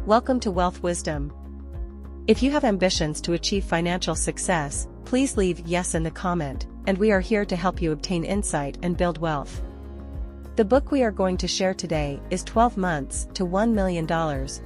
Welcome to Wealth Wisdom. If you have ambitions to achieve financial success, please leave yes in the comment, and we are here to help you obtain insight and build wealth. The book we are going to share today is 12 Months to $1 Million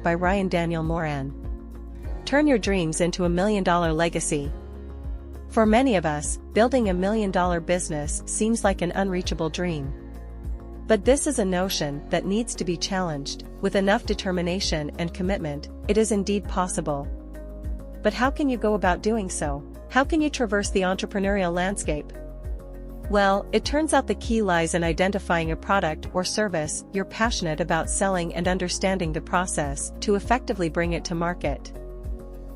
by Ryan Daniel Moran. Turn your dreams into $1 million legacy. For many of us, building $1 million business seems like an unreachable dream. But this is a notion that needs to be challenged. With enough determination and commitment, it is indeed possible. But how can you go about doing so? How can you traverse the entrepreneurial landscape? Well, it turns out the key lies in identifying a product or service you're passionate about selling and understanding the process to effectively bring it to market.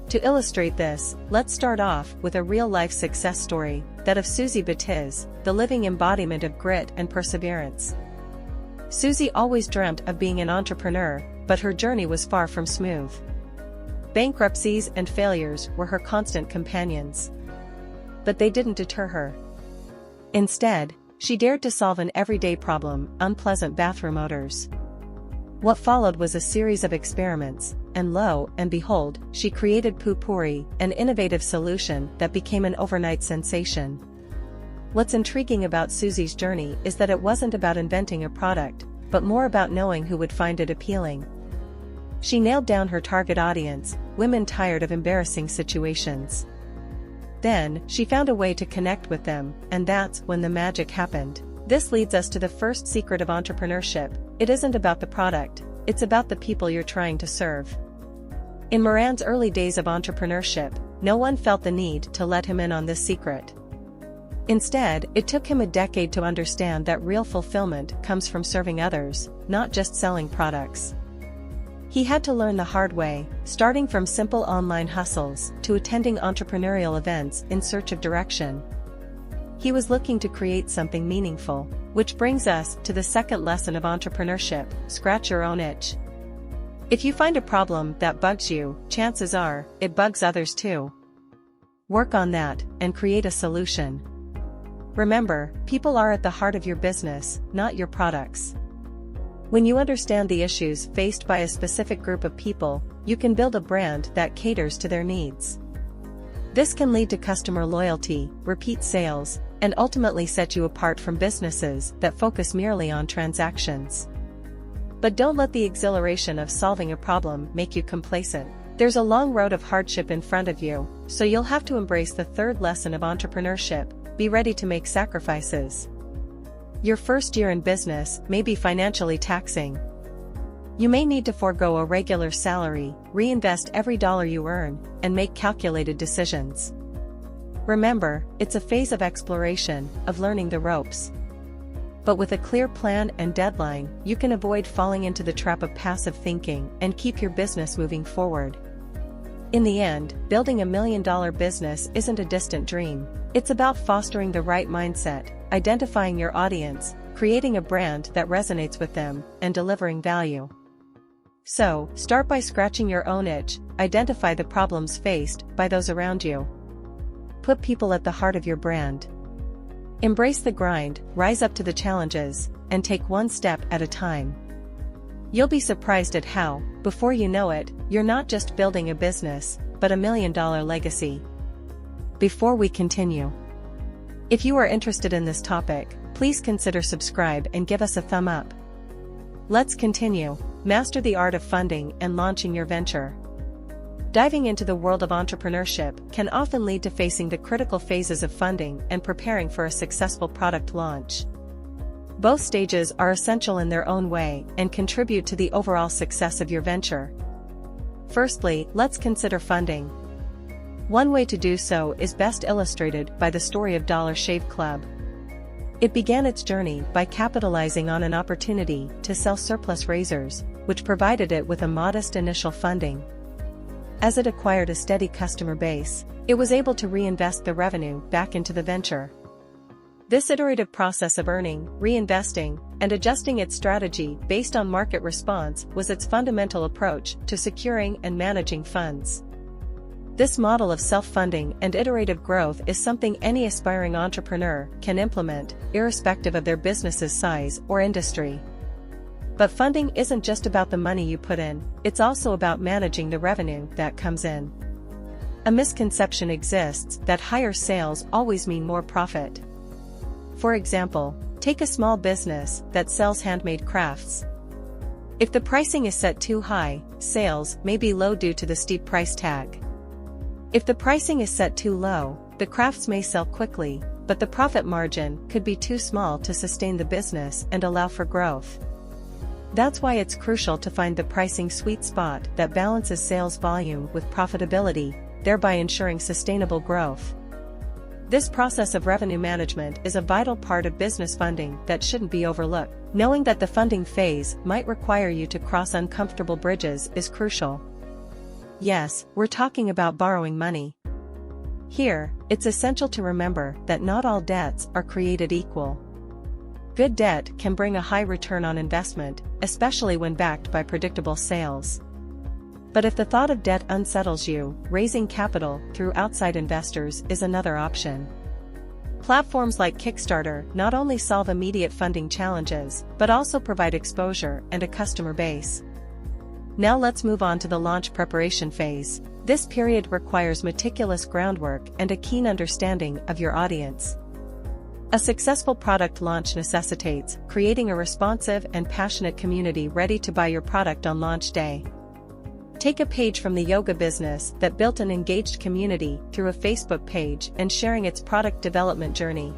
To illustrate this, let's start off with a real-life success story, that of Susie Batiz, the living embodiment of grit and perseverance. Susie always dreamt of being an entrepreneur, but her journey was far from smooth. Bankruptcies and failures were her constant companions. But they didn't deter her. Instead, she dared to solve an everyday problem: unpleasant bathroom odors. What followed was a series of experiments, and lo and behold, she created Poo-Pourri, an innovative solution that became an overnight sensation. What's intriguing about Susie's journey is that it wasn't about inventing a product, but more about knowing who would find it appealing. She nailed down her target audience, women tired of embarrassing situations. Then, she found a way to connect with them, and that's when the magic happened. This leads us to the first secret of entrepreneurship: it isn't about the product, it's about the people you're trying to serve. In Moran's early days of entrepreneurship, no one felt the need to let him in on this secret. Instead, it took him a decade to understand that real fulfillment comes from serving others, not just selling products. He had to learn the hard way, starting from simple online hustles to attending entrepreneurial events in search of direction. He was looking to create something meaningful, which brings us to the second lesson of entrepreneurship: scratch your own itch. If you find a problem that bugs you, chances are, it bugs others too. Work on that, and create a solution. Remember, people are at the heart of your business, not your products. When you understand the issues faced by a specific group of people, you can build a brand that caters to their needs. This can lead to customer loyalty, repeat sales, and ultimately set you apart from businesses that focus merely on transactions. But don't let the exhilaration of solving a problem make you complacent. There's a long road of hardship in front of you, so you'll have to embrace the third lesson of entrepreneurship: be ready to make sacrifices. Your first year in business may be financially taxing. You may need to forego a regular salary, reinvest every dollar you earn, and make calculated decisions. Remember, it's a phase of exploration, of learning the ropes. But with a clear plan and deadline, you can avoid falling into the trap of passive thinking and keep your business moving forward. In the end, building $1 million business isn't a distant dream. It's about fostering the right mindset, identifying your audience, creating a brand that resonates with them, and delivering value. So, start by scratching your own itch, identify the problems faced by those around you. Put people at the heart of your brand. Embrace the grind, rise up to the challenges, and take one step at a time. You'll be surprised at how, before you know it, you're not just building a business, but $1 million legacy. Before we continue, if you are interested in this topic, please consider subscribe and give us a thumb up. Let's continue. Master the art of funding and launching your venture. Diving into the world of entrepreneurship can often lead to facing the critical phases of funding and preparing for a successful product launch. Both stages are essential in their own way and contribute to the overall success of your venture. Firstly, let's consider funding. One way to do so is best illustrated by the story of Dollar Shave Club. It began its journey by capitalizing on an opportunity to sell surplus razors, which provided it with a modest initial funding. As it acquired a steady customer base, it was able to reinvest the revenue back into the venture. This iterative process of earning, reinvesting, and adjusting its strategy based on market response was its fundamental approach to securing and managing funds. This model of self-funding and iterative growth is something any aspiring entrepreneur can implement, irrespective of their business's size or industry. But funding isn't just about the money you put in, it's also about managing the revenue that comes in. A misconception exists that higher sales always mean more profit. For example, take a small business that sells handmade crafts. If the pricing is set too high, sales may be low due to the steep price tag. If the pricing is set too low, the crafts may sell quickly, but the profit margin could be too small to sustain the business and allow for growth. That's why it's crucial to find the pricing sweet spot that balances sales volume with profitability, thereby ensuring sustainable growth. This process of revenue management is a vital part of business funding that shouldn't be overlooked. Knowing that the funding phase might require you to cross uncomfortable bridges is crucial. Yes, we're talking about borrowing money. Here, it's essential to remember that not all debts are created equal. Good debt can bring a high return on investment, especially when backed by predictable sales. But if the thought of debt unsettles you, raising capital through outside investors is another option. Platforms like Kickstarter not only solve immediate funding challenges, but also provide exposure and a customer base. Now let's move on to the launch preparation phase. This period requires meticulous groundwork and a keen understanding of your audience. A successful product launch necessitates creating a responsive and passionate community ready to buy your product on launch day. Take a page from the yoga business that built an engaged community through a Facebook page and sharing its product development journey.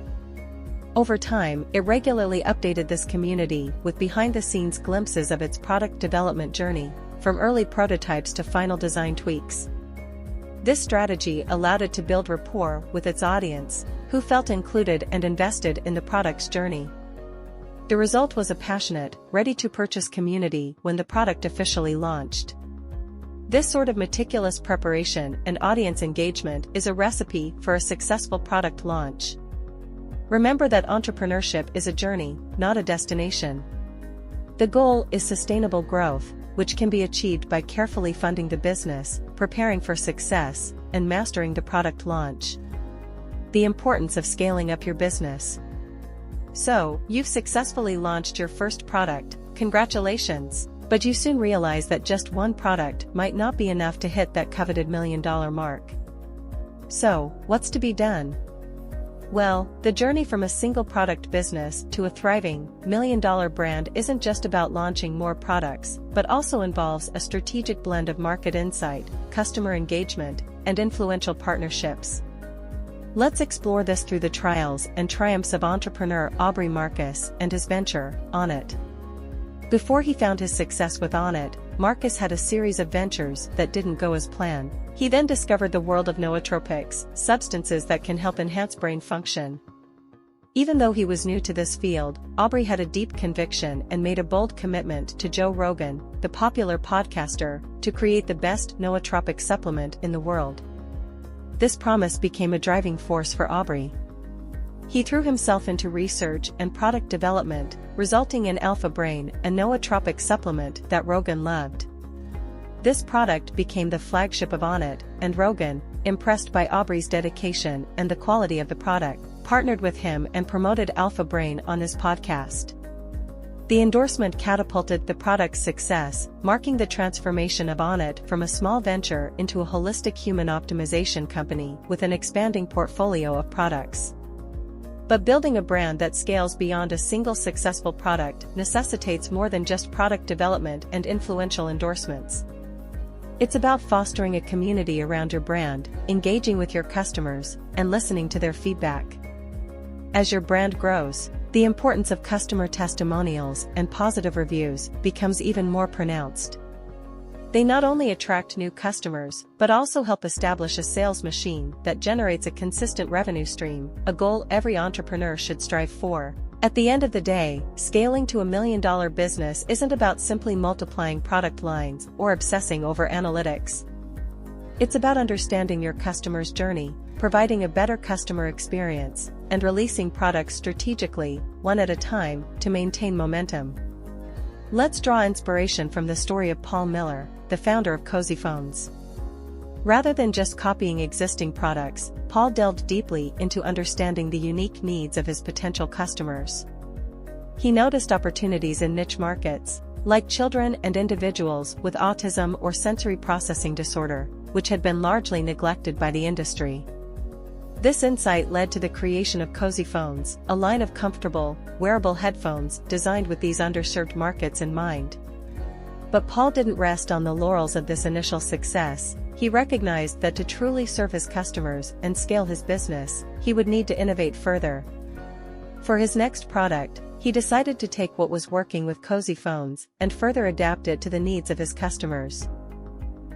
Over time, it regularly updated this community with behind-the-scenes glimpses of its product development journey, from early prototypes to final design tweaks. This strategy allowed it to build rapport with its audience, who felt included and invested in the product's journey. The result was a passionate, ready-to-purchase community when the product officially launched. This sort of meticulous preparation and audience engagement is a recipe for a successful product launch. Remember that entrepreneurship is a journey, not a destination. The goal is sustainable growth, which can be achieved by carefully funding the business, preparing for success, and mastering the product launch. The importance of scaling up your business. So, you've successfully launched your first product, congratulations! But you soon realize that just one product might not be enough to hit that coveted $1 million mark. So, what's to be done? Well, the journey from a single product business to a thriving, $1 million brand isn't just about launching more products, but also involves a strategic blend of market insight, customer engagement, and influential partnerships. Let's explore this through the trials and triumphs of entrepreneur Aubrey Marcus and his venture, Onnit. Before he found his success with Onnit, Marcus had a series of ventures that didn't go as planned. He then discovered the world of nootropics, substances that can help enhance brain function. Even though he was new to this field, Aubrey had a deep conviction and made a bold commitment to Joe Rogan, the popular podcaster, to create the best nootropic supplement in the world. This promise became a driving force for Aubrey. He threw himself into research and product development, resulting in Alpha Brain, a nootropic supplement that Rogan loved. This product became the flagship of Onnit, and Rogan, impressed by Aubrey's dedication and the quality of the product, partnered with him and promoted Alpha Brain on his podcast. The endorsement catapulted the product's success, marking the transformation of Onnit from a small venture into a holistic human optimization company with an expanding portfolio of products. But building a brand that scales beyond a single successful product necessitates more than just product development and influential endorsements. It's about fostering a community around your brand, engaging with your customers, and listening to their feedback. As your brand grows, the importance of customer testimonials and positive reviews becomes even more pronounced. They not only attract new customers, but also help establish a sales machine that generates a consistent revenue stream, a goal every entrepreneur should strive for. At the end of the day, scaling to $1 million business isn't about simply multiplying product lines or obsessing over analytics. It's about understanding your customer's journey, providing a better customer experience, and releasing products strategically, one at a time, to maintain momentum. Let's draw inspiration from the story of Paul Miller, the founder of Cozy Phones. Rather than just copying existing products, Paul delved deeply into understanding the unique needs of his potential customers. He noticed opportunities in niche markets, like children and individuals with autism or sensory processing disorder, which had been largely neglected by the industry. This insight led to the creation of Cozy Phones, a line of comfortable, wearable headphones designed with these underserved markets in mind. But Paul didn't rest on the laurels of this initial success. He recognized that to truly serve his customers and scale his business, he would need to innovate further. For his next product, he decided to take what was working with Cozy Phones and further adapt it to the needs of his customers.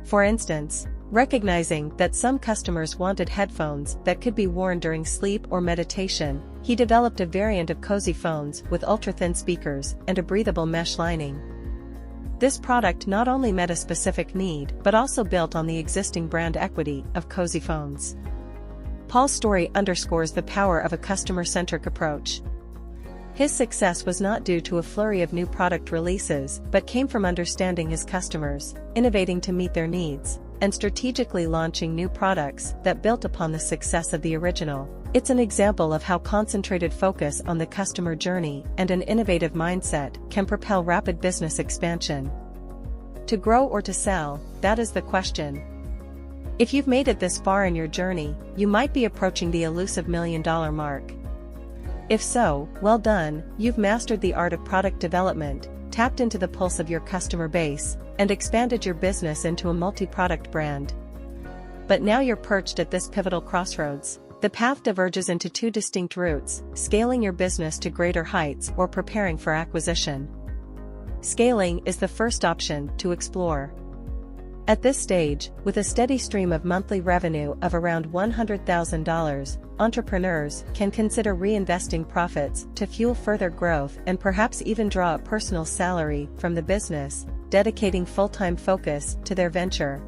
For instance, recognizing that some customers wanted headphones that could be worn during sleep or meditation, he developed a variant of Cozy Phones with ultra-thin speakers and a breathable mesh lining. This product not only met a specific need but also built on the existing brand equity of Cozy Phones. Paul's story underscores the power of a customer-centric approach. His success was not due to a flurry of new product releases but came from understanding his customers, innovating to meet their needs, and strategically launching new products that built upon the success of the original. It's an example of how concentrated focus on the customer journey and an innovative mindset can propel rapid business expansion. To grow or to sell, that is the question. If you've made it this far in your journey, you might be approaching the elusive $1 million mark. If so, well done, you've mastered the art of product development, tapped into the pulse of your customer base, and expanded your business into a multi-product brand. But now you're perched at this pivotal crossroads. The path diverges into two distinct routes: scaling your business to greater heights or preparing for acquisition. Scaling is the first option to explore. At this stage, with a steady stream of monthly revenue of around $100,000, entrepreneurs can consider reinvesting profits to fuel further growth and perhaps even draw a personal salary from the business, dedicating full-time focus to their venture.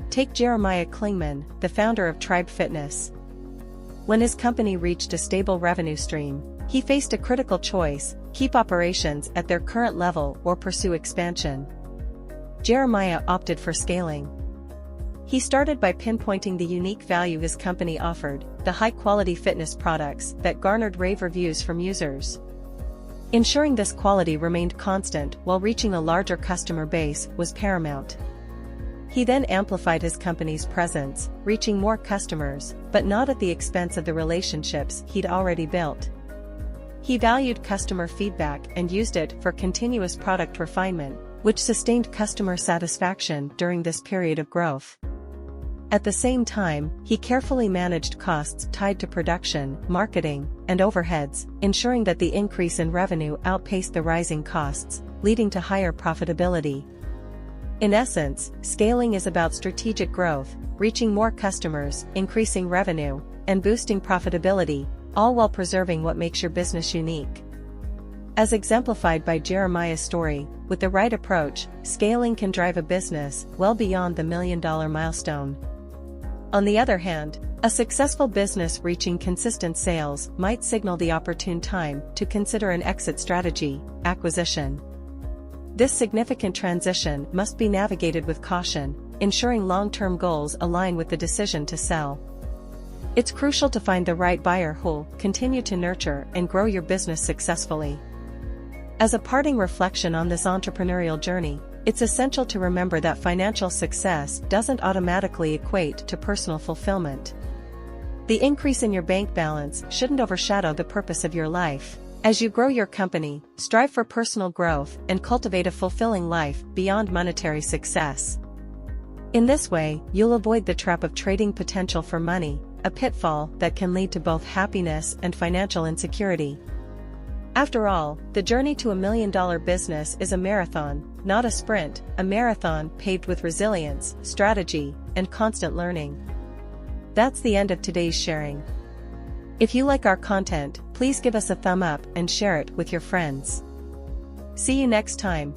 Take Jeremiah Klingman, the founder of Tribe Fitness. When his company reached a stable revenue stream, he faced a critical choice: keep operations at their current level or pursue expansion. Jeremiah opted for scaling. He started by pinpointing the unique value his company offered, the high-quality fitness products that garnered rave reviews from users. Ensuring this quality remained constant while reaching a larger customer base was paramount. He then amplified his company's presence, reaching more customers, but not at the expense of the relationships he'd already built. He valued customer feedback and used it for continuous product refinement, which sustained customer satisfaction during this period of growth. At the same time, he carefully managed costs tied to production, marketing, and overheads, ensuring that the increase in revenue outpaced the rising costs, leading to higher profitability. In essence, scaling is about strategic growth, reaching more customers, increasing revenue, and boosting profitability, all while preserving what makes your business unique. As exemplified by Jeremiah's story, with the right approach, scaling can drive a business well beyond the $1 million milestone. On the other hand, a successful business reaching consistent sales might signal the opportune time to consider an exit strategy, acquisition. This significant transition must be navigated with caution, ensuring long-term goals align with the decision to sell. It's crucial to find the right buyer who'll continue to nurture and grow your business successfully. As a parting reflection on this entrepreneurial journey, it's essential to remember that financial success doesn't automatically equate to personal fulfillment. The increase in your bank balance shouldn't overshadow the purpose of your life. As you grow your company, strive for personal growth and cultivate a fulfilling life beyond monetary success. In this way, you'll avoid the trap of trading potential for money, a pitfall that can lead to both happiness and financial insecurity. After all, the journey to $1 million business is a marathon, not a sprint, a marathon paved with resilience, strategy, and constant learning. That's the end of today's sharing. If you like our content, please give us a thumb up and share it with your friends. See you next time.